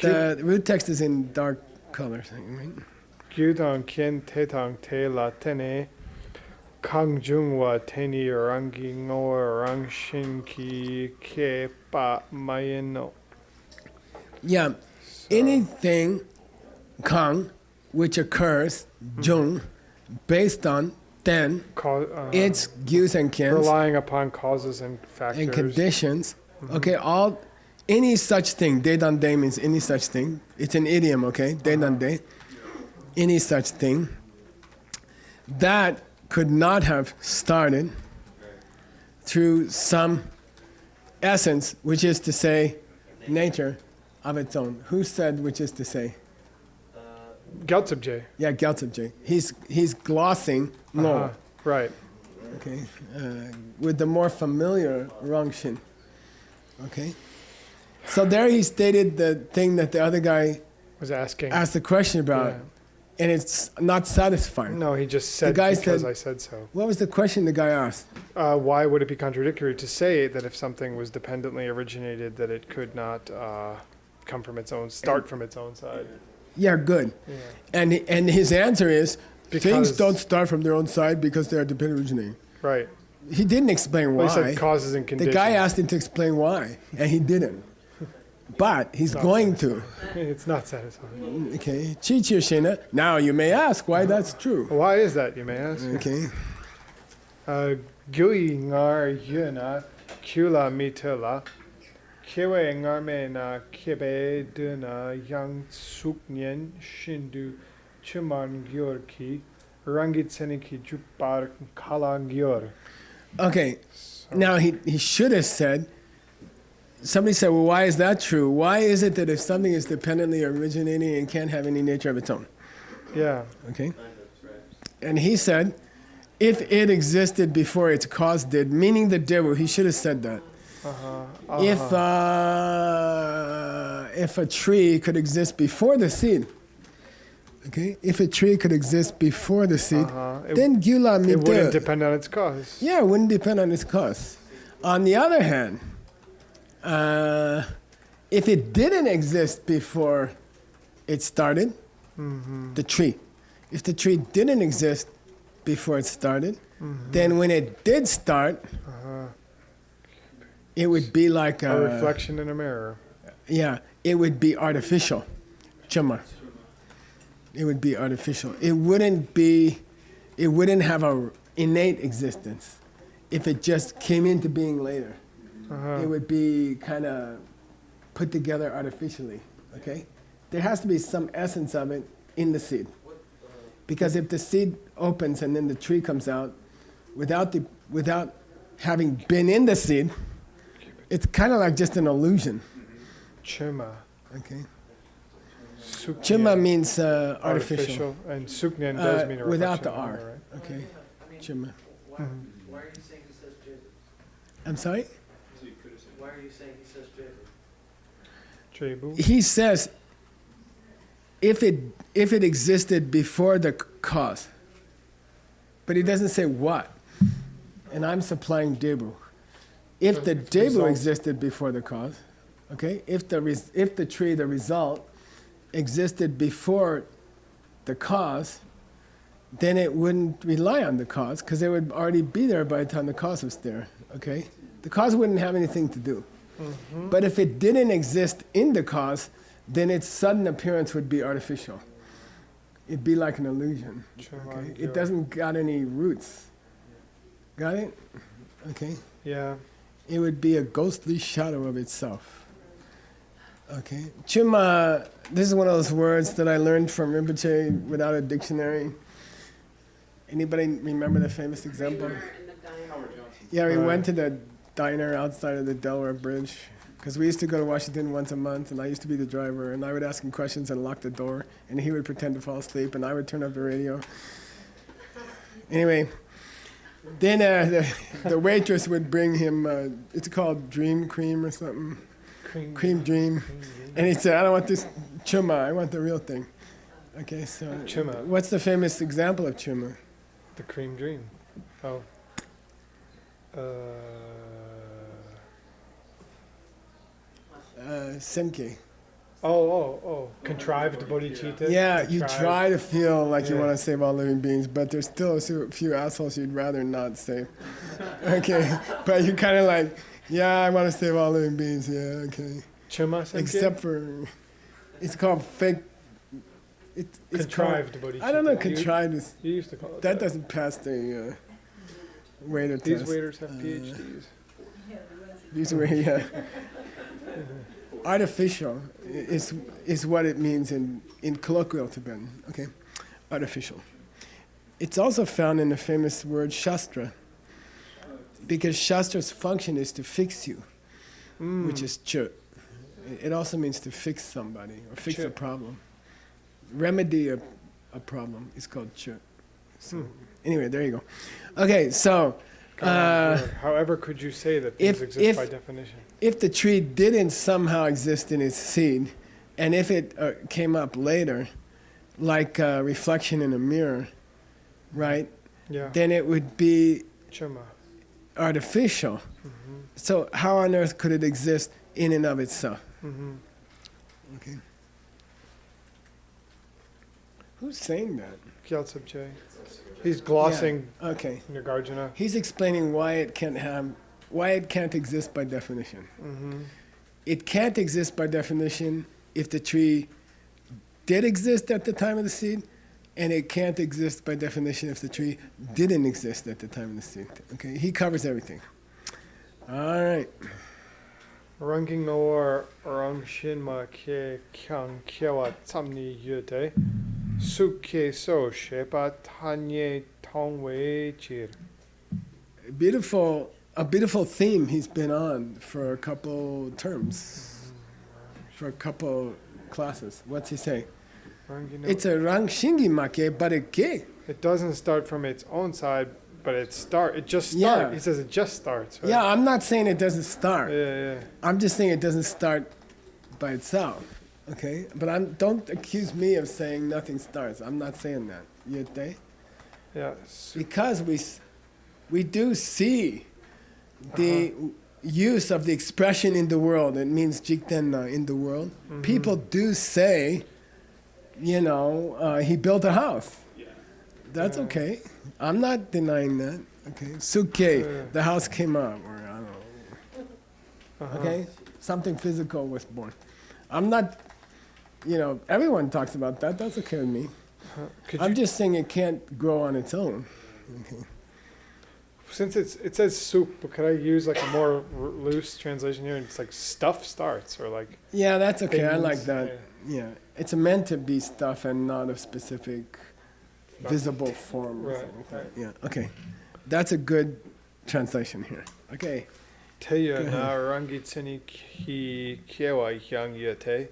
Speaker 4: The root text is in dark colors, right?
Speaker 1: Gyudang kien te tang te la tene. Kang jungwa teni rangi ngo rang shin ki ke pa mayeno.
Speaker 4: Yeah, anything kang which occurs jung based on ten its gyus and kians
Speaker 1: relying upon causes and factors
Speaker 4: and conditions. Okay, any such thing. Dedan de means any such thing. It's an idiom. Okay, dedan de, any such thing that could not have started through some essence, which is to say, nature of its own. Who said which is to say?
Speaker 1: Gyaltsabje.
Speaker 4: Yeah, Gyaltsabje. He's glossing no.
Speaker 1: Right.
Speaker 4: Okay, with the more familiar Rangshin. Okay, so there he stated the thing that the other guy
Speaker 1: Was asking.
Speaker 4: asked the question about, and it's not satisfying.
Speaker 1: No, he just said
Speaker 4: guy
Speaker 1: because
Speaker 4: said-
Speaker 1: I said so.
Speaker 4: What was the question the guy asked?
Speaker 1: Why would it be contradictory to say that if something was dependently originated, that it could not come from its own, start from its own side?
Speaker 4: Yeah, good.
Speaker 1: Yeah.
Speaker 4: And his answer is things
Speaker 1: Because-
Speaker 4: don't start from their own side because they are dependent originating.
Speaker 1: Right.
Speaker 4: He didn't explain
Speaker 1: Well, he
Speaker 4: why.
Speaker 1: said causes and
Speaker 4: The
Speaker 1: conditions.
Speaker 4: guy asked him to explain why, and he didn't.
Speaker 6: but he's
Speaker 1: Not
Speaker 6: going to.
Speaker 1: It's not satisfying.
Speaker 6: Okay, Chi-chi-shena. Now you may ask why that's true.
Speaker 1: Why is that, you may ask?
Speaker 6: Okay.
Speaker 1: Gui ngar yuna kula mitila kewe ngarme na kebe duna yang suknyen shindu chuman gyorki rangit seniki jupar kala gyor.
Speaker 6: Okay. Now he should have said. Somebody said, "Well, why is that true? Why is it that if something is dependently originating and can't have any nature of its own?"
Speaker 1: Yeah.
Speaker 6: Okay. And he said, if it existed before its cause did, meaning the Devu, he should have said that. If a tree could exist before the seed, okay, if a tree could exist before the seed, then Gyula
Speaker 1: It wouldn't
Speaker 6: Mita.
Speaker 1: depend on its cause.
Speaker 6: Yeah, it wouldn't depend on its cause. On the other hand, if it didn't exist before it started, the tree, if the tree didn't exist before it started, then when it did start, it would be like
Speaker 1: A reflection in a mirror.
Speaker 6: yeah, it would be artificial. Chuma. It would be artificial. It wouldn't have a innate existence if it just came into being later. It would be kind of put together artificially, okay? There has to be some essence of it in the seed. Because if the seed opens and then the tree comes out, without having been in the seed, it's kind of like just an illusion.
Speaker 1: Chuma.
Speaker 6: Okay.
Speaker 1: Suknyen,
Speaker 6: Chima means artificial.
Speaker 1: And suknyen does mean a reflection.
Speaker 6: Without the
Speaker 1: in a
Speaker 6: R.
Speaker 1: mirror, right?
Speaker 6: Okay. Chima.
Speaker 3: Why are you saying he says Jacob?
Speaker 6: I'm sorry?
Speaker 3: Why are you saying he says Jacob?
Speaker 1: Jebu.
Speaker 6: He says if it existed before the cause, but he doesn't say what. And I'm supplying Debu. If the Debu
Speaker 1: result.
Speaker 6: existed before the cause, okay, if the tree, the result, existed before the cause, then it wouldn't rely on the cause because it would already be there by the time the cause was there. Okay, the cause wouldn't have anything to do. But if it didn't exist in the cause, then its sudden appearance would be artificial. It'd be like an illusion. Okay? It doesn't got any roots. Got it? Okay.
Speaker 1: Yeah.
Speaker 6: It would be a ghostly shadow of itself. Okay. Chuma, this is one of those words that I learned from Rinpoche without a dictionary. Anybody remember the famous example? Yeah, we went to the diner outside of the Delaware Bridge because we used to go to Washington once a month, and I used to be the driver, and I would ask him questions and lock the door, and he would pretend to fall asleep, and I would turn up the radio. Anyway, then the waitress would bring him, it's called Dream Cream or something, Cream Dream, and he said, "I don't want this chuma, I want the real thing." Okay, so
Speaker 1: Chuma.
Speaker 6: what's the famous example of chuma?
Speaker 1: The cream dream. Oh.
Speaker 6: Senke.
Speaker 1: Contrived bodhicitta.
Speaker 6: Yeah, you
Speaker 1: Contrived.
Speaker 6: try to feel like you
Speaker 1: Yeah.
Speaker 6: want to save all living beings, but there's still a few assholes you'd rather not save. Okay, but you're kind of like, yeah, I want to save all living beings. Yeah, okay.
Speaker 1: Chuma senke?
Speaker 6: Except for, it's called fake. It's
Speaker 1: Contrived
Speaker 6: called,
Speaker 1: bodhicitta.
Speaker 6: I don't know.
Speaker 1: You-
Speaker 6: Contrived is
Speaker 1: You used to call it
Speaker 6: that doesn't pass the waiter
Speaker 1: These
Speaker 6: test.
Speaker 1: waiters have PhDs.
Speaker 6: These were yeah. Artificial is what it means in colloquial Tibetan. Okay, artificial. It's also found in the famous word shastra, because shastra's function is to fix you, which is ch. It also means to fix somebody or fix a problem, remedy a problem. Is called ch. So anyway, there you go. Okay, so.
Speaker 1: However, could you say that things exist by definition?
Speaker 6: If the tree didn't somehow exist in its seed, and if it came up later, like a reflection in a mirror, right?
Speaker 1: Yeah.
Speaker 6: Then it would be
Speaker 1: Chuma.
Speaker 6: artificial. So how on earth could it exist in and of itself? Okay. Who's saying that?
Speaker 1: Gyaltsab J. He's glossing
Speaker 6: Yeah. Okay.
Speaker 1: Nagarjuna.
Speaker 6: He's explaining why it can't exist by definition. it can't exist by definition if the tree did exist at the time of the seed, and it can't exist by definition if the tree didn't exist at the time of the seed. Okay, he covers everything. All right.
Speaker 1: Ranking or rang shinma ke kyang kyewa tsamni yute suke so shepa tanye tongwei chir.
Speaker 6: A beautiful theme he's been on for a couple terms, for a couple classes. What's he say? It's a rang shingi make, but it ke.
Speaker 1: It doesn't start from its own side, but it just starts.
Speaker 6: Yeah.
Speaker 1: He says it just starts. Right?
Speaker 6: Yeah, I'm not saying it doesn't start.
Speaker 1: Yeah.
Speaker 6: I'm just saying it doesn't start by itself. Okay, but don't accuse me of saying nothing starts. I'm not saying that. You think?
Speaker 1: Yeah.
Speaker 6: Because we do see the use of the expression in the world. It means jiktenna, in the world.
Speaker 1: Mm-hmm.
Speaker 6: People do say, he built a house. That's okay. I'm not denying that. Okay, suke, the house came up, or I don't know. Okay, something physical was born. I'm not, everyone talks about that. That's okay with me. I'm just saying it can't grow on its own. Okay.
Speaker 1: Since it says soup, but could I use like a more loose translation here? It's like stuff starts, or like.
Speaker 6: Yeah, that's okay. I
Speaker 1: things,
Speaker 6: like that. Yeah, it's meant to be stuff and not a specific visible form. Or something like that. Yeah. Okay, that's a good translation here. Okay.
Speaker 1: Teya na rangi tsini ki kiewa yang yete.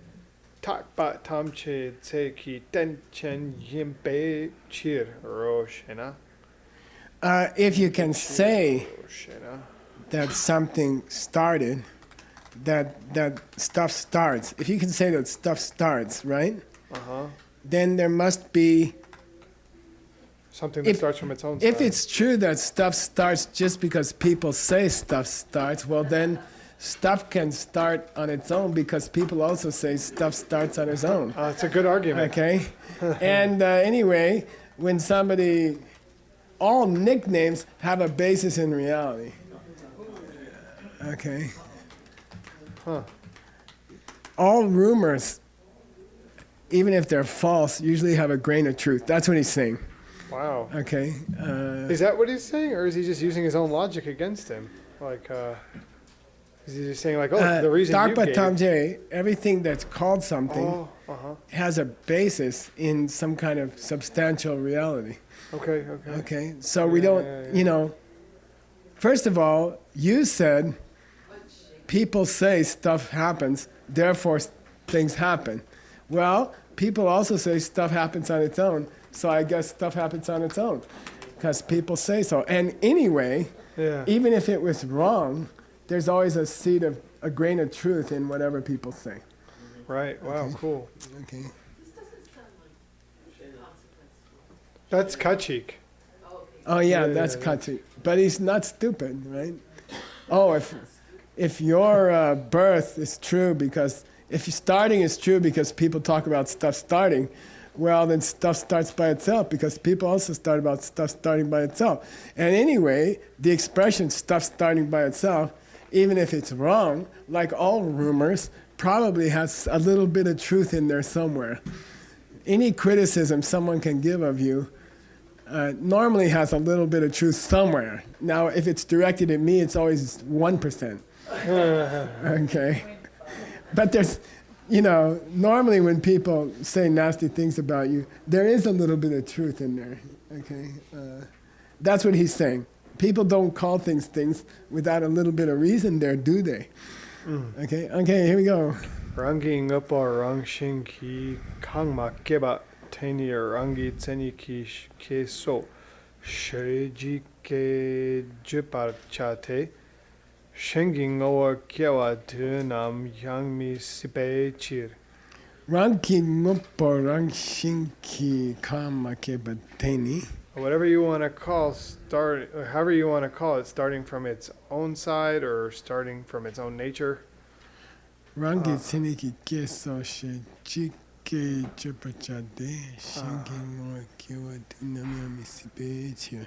Speaker 1: Tak bat tamche tse ki ten chen yimpe chir roshena.
Speaker 6: If you can say that something started, that stuff starts. If you can say that stuff starts, right? Then there must be
Speaker 1: something that starts from its own side.
Speaker 6: If it's true that stuff starts just because people say stuff starts, well then stuff can start on its own because people also say stuff starts on its own.
Speaker 1: It's a good argument.
Speaker 6: Okay? And anyway, when somebody... All nicknames have a basis in reality. Okay? All rumors, even if they're false, usually have a grain of truth. That's what he's saying.
Speaker 1: Wow.
Speaker 6: Okay?
Speaker 1: Is that what he's saying, or is he just using his own logic against him? Like, is he just saying like, the reason you gave...
Speaker 6: Tamje, everything that's called something has a basis in some kind of substantial reality. Okay, so we don't, first of all, you said people say stuff happens, therefore things happen. Well, people also say stuff happens on its own, so I guess stuff happens on its own, because people say so. And anyway, even if it was wrong, there's always a grain of truth in whatever people say.
Speaker 1: Right, wow,
Speaker 6: Okay.
Speaker 1: Cool.
Speaker 6: Okay.
Speaker 1: That's Kachik.
Speaker 6: Oh yeah, that's Kati. But he's not stupid, right? Oh, if your birth is true because if starting is true because people talk about stuff starting, well then stuff starts by itself because people also start about stuff starting by itself. And anyway, the expression stuff starting by itself, even if it's wrong, like all rumors, probably has a little bit of truth in there somewhere. Any criticism someone can give of you normally has a little bit of truth somewhere. Now, if it's directed at me, it's always 1%. Okay? But there's, normally when people say nasty things about you, there is a little bit of truth in there. Okay? That's what he's saying. People don't call things things without a little bit of reason there, do they? Okay, here we go.
Speaker 1: Ranging up or rangshin ki kangma keba teni rangi tseni ki ke so shreji ke jupar chate shenging over kyewa tunam yang mi sipe chir.
Speaker 6: Ranking up or rangshinki kama kebateni.
Speaker 1: Whatever you want to call however you want to call it, starting from its own side or starting from its own nature.
Speaker 6: Rangi tseniki keso she chike chupachade shingi mo kiwa dinami misipechi.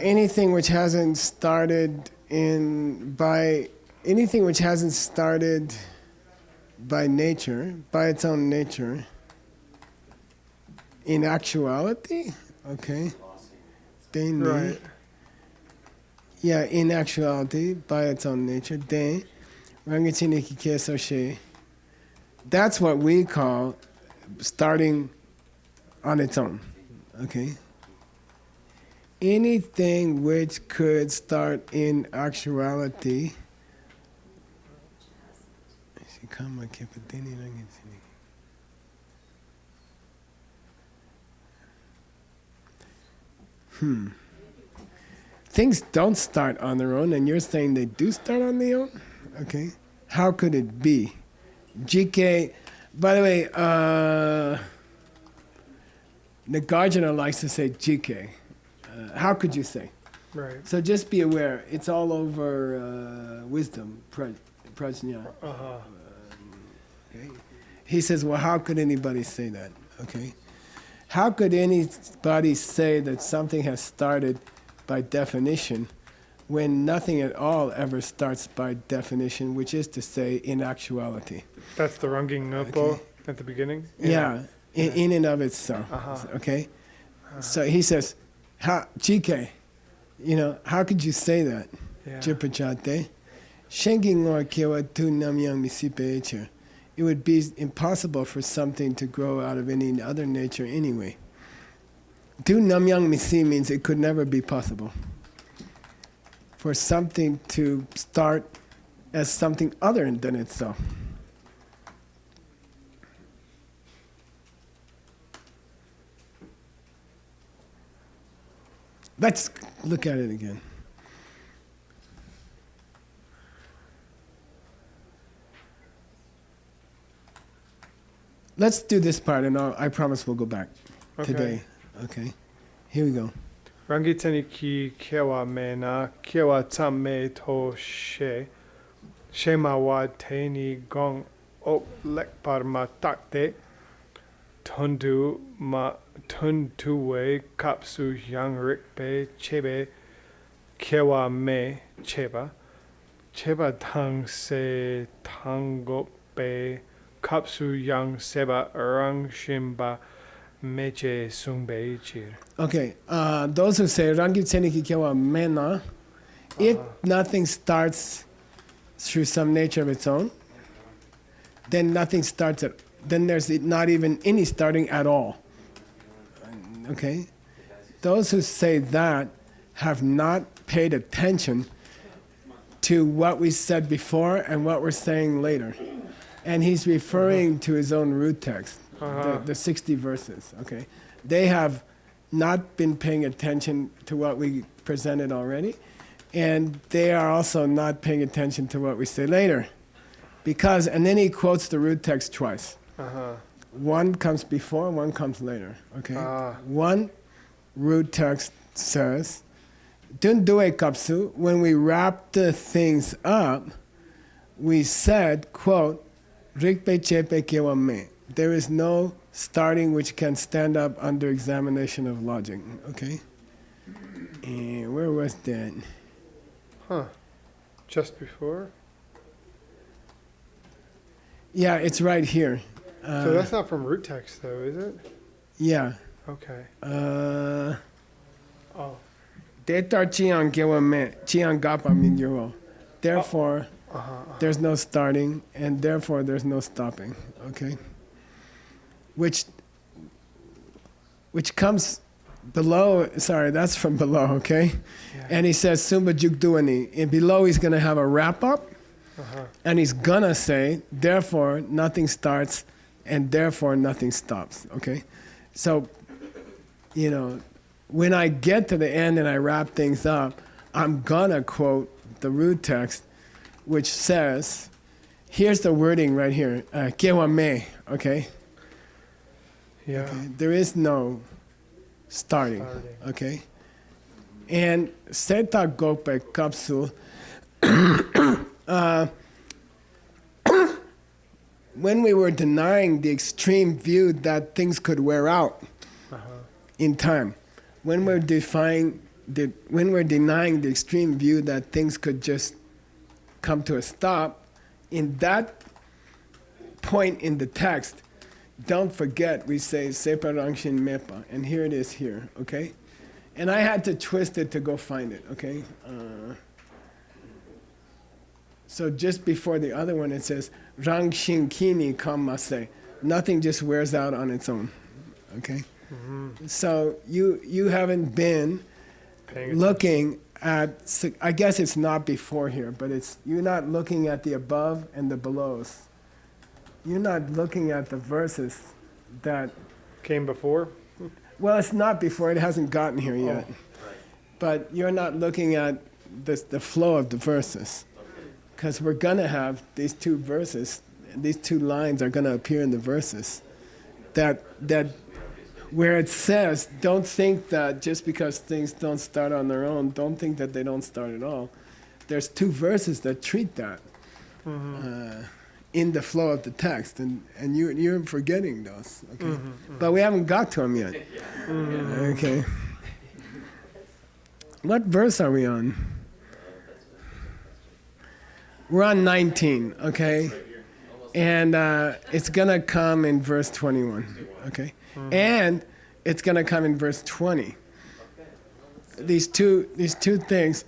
Speaker 6: Anything which hasn't started by nature, by its own nature, in actuality, okay.
Speaker 1: Right.
Speaker 6: Yeah, in actuality, by its own nature, that's what we call starting on its own, okay? Anything which could start in actuality, things don't start on their own, and you're saying they do start on their own? Okay. How could it be? GK, by the way, Nagarjuna likes to say GK. How could you say?
Speaker 1: Right.
Speaker 6: So just be aware, it's all over wisdom, prajna. Okay. He says, well, how could anybody say that? Okay. How could anybody say that something has started by definition when nothing at all ever starts by definition, which is to say in actuality?
Speaker 1: That's the Ranging Nopo at the beginning?
Speaker 6: Yeah, in and of itself. Okay? So he says, GK, how could you say that? Jipajate. Shenging or kiwa tu namyang misipe. It would be impossible for something to grow out of any other nature anyway. Tu namyang misi means it could never be possible for something to start as something other than itself. Let's look at it again. Let's do this part, and I promise we'll go back today. Okay, here we go.
Speaker 1: Rangitani ki kewa mena, kewa tsamme to shema wa teni gong op lekpar ma takte, tundu we kapsu yang rikpe chebe, kewa me cheba tang se tango pe kapsu yang seba rang shimba meche sungbe chir.
Speaker 6: Okay, those who say rangi tseniki kewa mena, if nothing starts through some nature of its own, then nothing starts then there's not even any starting at all. Okay? Those who say that have not paid attention to what we said before and what we're saying later. And he's referring to his own root text, the 60 verses. Okay? They have not been paying attention to what we presented already, and they are also not paying attention to what we say later. Because, and then he quotes the root text twice. One comes before, one comes later. Okay? One root text says, Dundue kapsu, when we wrap the things up, we said, quote, Rikpe chepe kewa me. There is no starting which can stand up under examination of logic. Okay? And where was that?
Speaker 1: Just before?
Speaker 6: Yeah, it's right here.
Speaker 1: So that's not from root text, though, is it?
Speaker 6: Yeah.
Speaker 1: Okay.
Speaker 6: Detar chiang kewa me, chiang gapa min yoro. Therefore, there's no starting, and therefore there's no stopping. Okay? Which comes below, sorry, that's from below, okay? Yeah. And he says, Sumba jukduani. And below he's going to have a wrap-up, and he's going to say, therefore nothing starts, and therefore nothing stops, okay? So, when I get to the end and I wrap things up, I'm going to quote the root text, which says, here's the wording right here, kewa me, okay?
Speaker 1: Yeah.
Speaker 6: Okay? There is no starting. Okay? And Seta Gope Kapsul, when we were denying the extreme view that things could wear out in time, when we're when we're denying the extreme view that things could just come to a stop, in that point in the text, don't forget we say sepa rangshin mepa, and here it is here, okay? And I had to twist it to go find it, okay? So just before the other one, it says rangshin kini kamase. Nothing just wears out on its own, okay? So you haven't been looking at, I guess it's not before here, but you're not looking at the above and the belows. You're not looking at the verses that
Speaker 1: Came before?
Speaker 6: well, it's not before, it hasn't gotten here yet. But you're not looking at the flow of the verses. Because we're going to have these two verses, these two lines are going to appear in the verses. That where it says, don't think that just because things don't start on their own, don't think that they don't start at all. There's two verses that treat that in the flow of the text, and you're forgetting those, okay? But we haven't got to them yet. Okay. What verse are we on? We're on 19, okay? And it's going to come in verse 21, okay? And it's going to come in verse 20. These two things.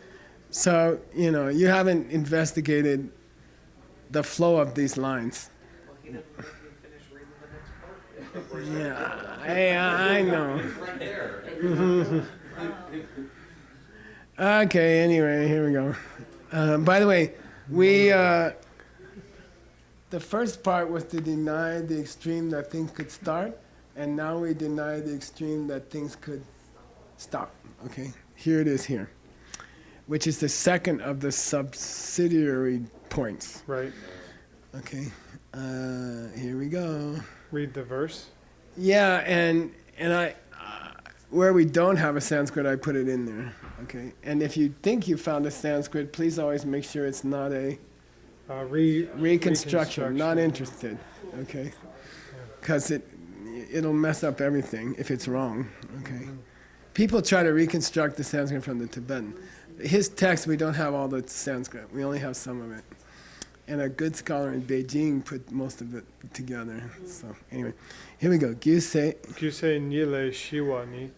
Speaker 6: So, you haven't investigated the flow of these lines. Yeah, I know. Okay, anyway, here we go. By the way, the first part was to deny the extreme that things could start, and now we deny the extreme that things could stop. Okay, here it is here, which is the second of the subsidiary points.
Speaker 1: Right.
Speaker 6: Okay, here we go.
Speaker 1: Read the verse.
Speaker 6: Yeah, and I, where we don't have a Sanskrit, I put it in there. Okay, and if you think you found a Sanskrit, please always make sure it's not a reconstruction. Not interested. Okay, because it'll mess up everything if it's wrong. Okay, people try to reconstruct the Sanskrit from the Tibetan. His text, we don't have all the Sanskrit. We only have some of it. And a good scholar in Beijing put most of it together. So anyway, here we go. Gyuse
Speaker 1: Nile Shiwani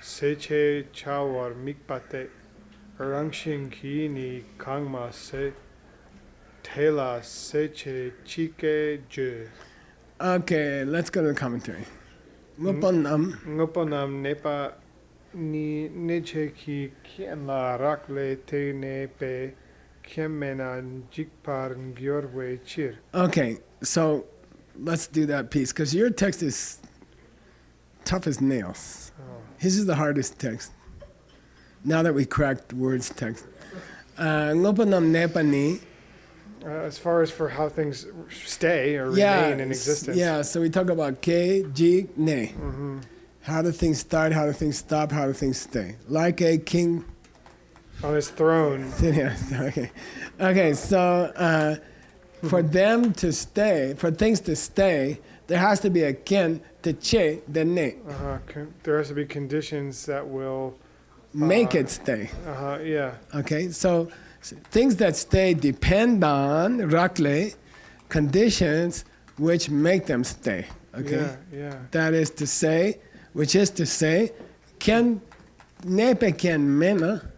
Speaker 1: Seche Chawar Mikpate Rangshin Kini Kangma Se Tela Seche Chike Je.
Speaker 6: Okay, let's go to the commentary. Ngoponam
Speaker 1: Nepa Ni Neche Ki Kien La Rakle Te Nepe Kemena Jikpar Ngyorwe Chir.
Speaker 6: Okay, so let's do that piece, because your text is tough as nails. His is the hardest text. Now that we cracked words text. Ngoponam Nepa Ni.
Speaker 1: As far as for how things stay or remain in existence.
Speaker 6: Yeah, so we talk about ke, ji, ne. How do things start, how do things stop, how do things stay. Like a king
Speaker 1: on his throne.
Speaker 6: Yeah, okay, so for them to stay, for things to stay, there has to be a ken, to che, the ne.
Speaker 1: There has to be conditions that will
Speaker 6: make it stay.
Speaker 1: Yeah.
Speaker 6: Okay, so things that stay depend on rakle, conditions which make them stay. Okay.
Speaker 1: Yeah.
Speaker 6: That is to say, which is to say, ken nepe ken mena.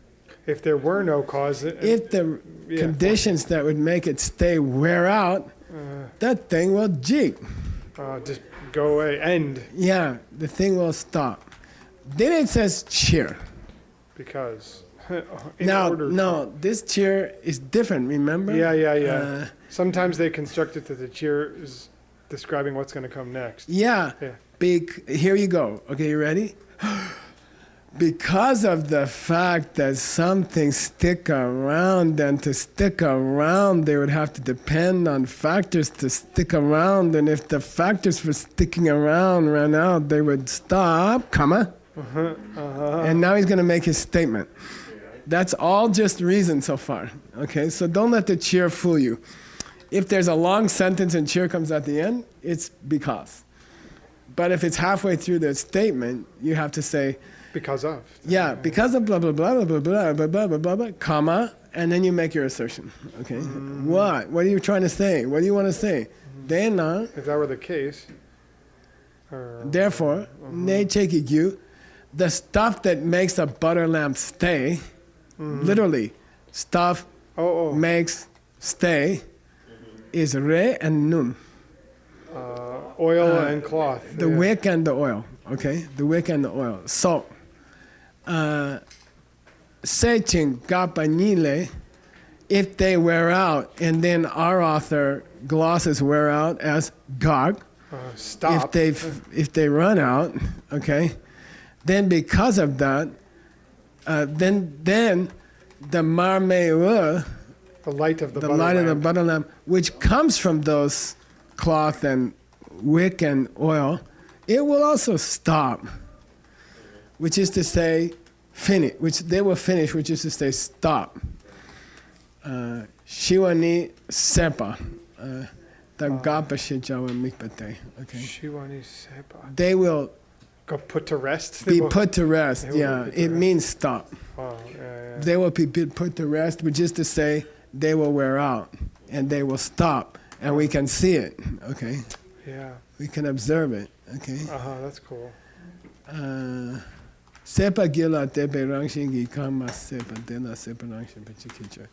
Speaker 1: If there were no cause,
Speaker 6: if the conditions that would make it stay wear out, that thing will jig.
Speaker 1: Just go away, end.
Speaker 6: Yeah, the thing will stop. Then it says cheer.
Speaker 1: Because.
Speaker 6: No, this cheer is different, remember?
Speaker 1: Yeah. Sometimes they construct it that the cheer is describing what's going to come next.
Speaker 6: Yeah. Here you go. Okay, you ready? Because of the fact that some things stick around, and to stick around, they would have to depend on factors to stick around, and if the factors for sticking around ran out, they would stop, comma. And now he's going to make his statement. That's all just reason so far. Okay, so don't let the cheer fool you. If there's a long sentence and cheer comes at the end, it's because. But if it's halfway through the statement, you have to say,
Speaker 1: Because of.
Speaker 6: Yeah, because of blah blah blah blah blah blah blah blah blah blah, comma, and then you make your assertion. Okay, what? What are you trying to say? What do you want to say? Then,
Speaker 1: If that were the case.
Speaker 6: therefore, ne chekigyu, the stuff that makes a butter lamp stay, literally, stuff makes stay, is re and nun.
Speaker 1: Oil and cloth.
Speaker 6: The wick and the oil. Okay, the wick and the oil. So, sechin gapanile, if they wear out, and then our author glosses wear out as gag.
Speaker 1: Stop.
Speaker 6: If they run out, okay, then because of that, then the marmeu,
Speaker 1: the light of the
Speaker 6: butter lamp, which comes from those cloth and wick and oil, it will also stop. Which is to say, finish. Which they will finish. Which is to say, stop. Shiwa ni sepa. The gapa shijawa mikpate. Okay.
Speaker 1: Shiwani sepa.
Speaker 6: They will
Speaker 1: Go put to rest.
Speaker 6: be put to rest.
Speaker 1: they will
Speaker 6: Yeah,
Speaker 1: be put to
Speaker 6: it
Speaker 1: rest.
Speaker 6: means stop.
Speaker 1: Oh, yeah.
Speaker 6: They will be put to rest, which is to say, they will wear out and they will stop, and we can see it. Okay,
Speaker 1: Yeah.
Speaker 6: we can observe it. Okay.
Speaker 1: That's cool.
Speaker 6: Sepa gila tepe rangshingi kama sepa dela sepa rangshin pachikicha.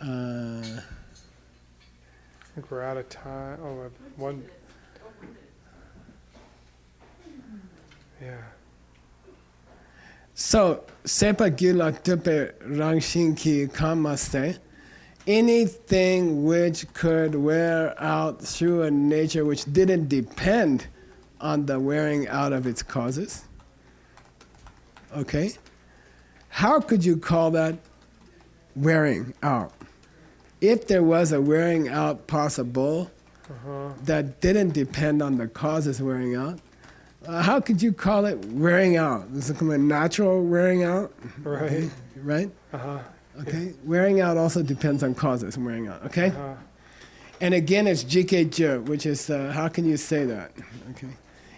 Speaker 1: I think we're out of time. Oh, one. Yeah.
Speaker 6: So sepa gila tepe rangshinki kama se. Anything which could wear out through a nature which didn't depend on the wearing out of its causes. Okay? How could you call that wearing out? If there was a wearing out possible that didn't depend on the causes wearing out, how could you call it wearing out? Is it a natural wearing out?
Speaker 1: Right.
Speaker 6: Okay, right?
Speaker 1: Uh-huh.
Speaker 6: Okay? Wearing out also depends on causes wearing out, okay?
Speaker 1: Uh-huh.
Speaker 6: And again, it's jikejö, which is, how can you say that? Okay?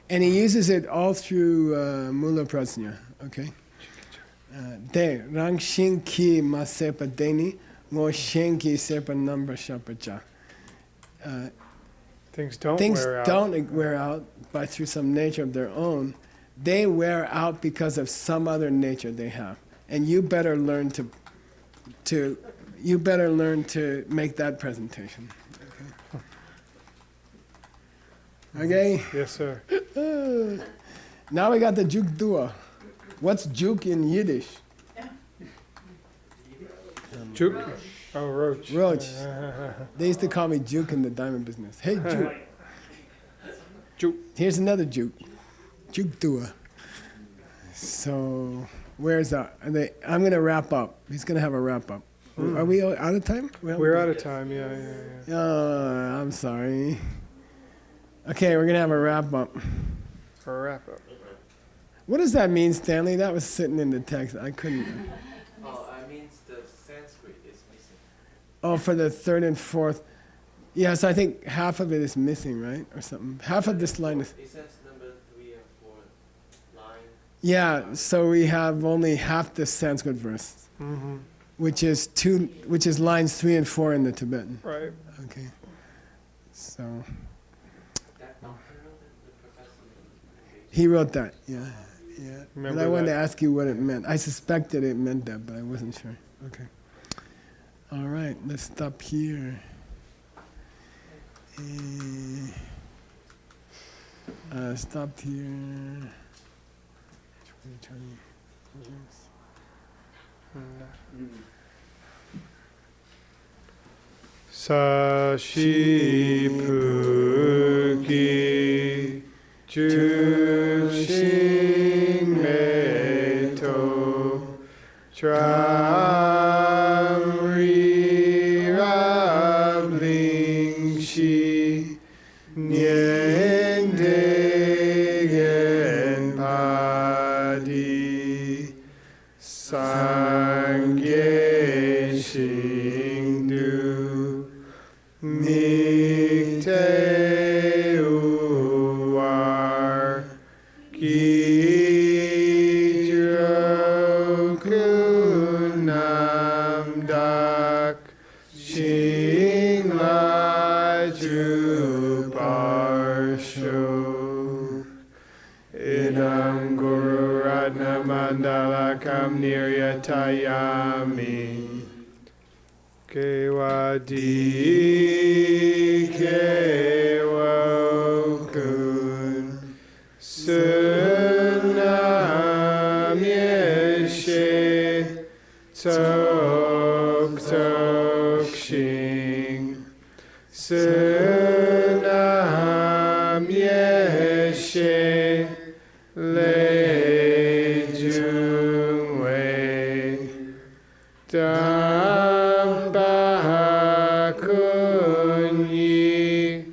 Speaker 6: And he uses it all through Mula Prasnya, okay? De, rang shinki ma sepa deni, mo shinki sepa number shapacha.
Speaker 1: Things don't
Speaker 6: Things
Speaker 1: wear out.
Speaker 6: don't wear out by through some nature of their own. They wear out because of some other nature they have. And you better learn to make that presentation. Okay?
Speaker 1: Yes, sir.
Speaker 6: Now we got the juke dua. What's juke in Yiddish?
Speaker 1: Juke. Oh, roach.
Speaker 6: Roach. They used to call me juke in the diamond business. Hey, juke.
Speaker 1: Juke.
Speaker 6: Here's another juke. Juke dua. So, where's that? I'm going to wrap up. He's going to have a wrap up. Are we out of time?
Speaker 1: We're out of time. Yeah.
Speaker 6: I'm sorry. Okay, we're going to have a wrap up.
Speaker 1: For a wrap up.
Speaker 6: What does that mean, Stanley? That was sitting in the text. I couldn't.
Speaker 3: Oh, I mean the Sanskrit is missing.
Speaker 6: Oh, for the third and fourth. Yes, I think half of it is missing, right? Or something. Half of this line is.
Speaker 3: It says number 3 and 4 line.
Speaker 6: Yeah, so we have only half the Sanskrit verse,
Speaker 1: Mm-hmm.
Speaker 6: which is lines 3 and 4 in the Tibetan.
Speaker 1: Right.
Speaker 6: Okay. So
Speaker 3: That doctor wrote it, the professor.
Speaker 6: he wrote that. Yeah. But
Speaker 1: Remember
Speaker 6: I wanted to
Speaker 1: that.
Speaker 6: ask you what it meant. I suspected it meant that, but I wasn't sure. Okay. All right, let's stop here. Stopped here.
Speaker 1: Sashipuki Jushin Meto Tramri Rabling Shi Nyendegen Padi Sangye Shingdu Mikte Uwar Ki Saranam Guru Ratna Mandalakam Niryatayami Kewadi Kewokun Sunam Yeshe Tok Tok Shing Sunam Yeshe Le Jungwei Dam Kunyi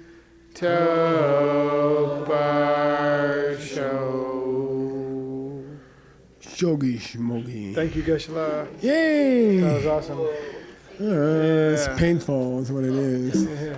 Speaker 1: Tok Bar Show.
Speaker 6: Shogi Shmogi.
Speaker 1: Thank you, Geshe-la.
Speaker 6: Yay!
Speaker 1: That was awesome.
Speaker 6: It's painful, is what it is.
Speaker 1: Yeah.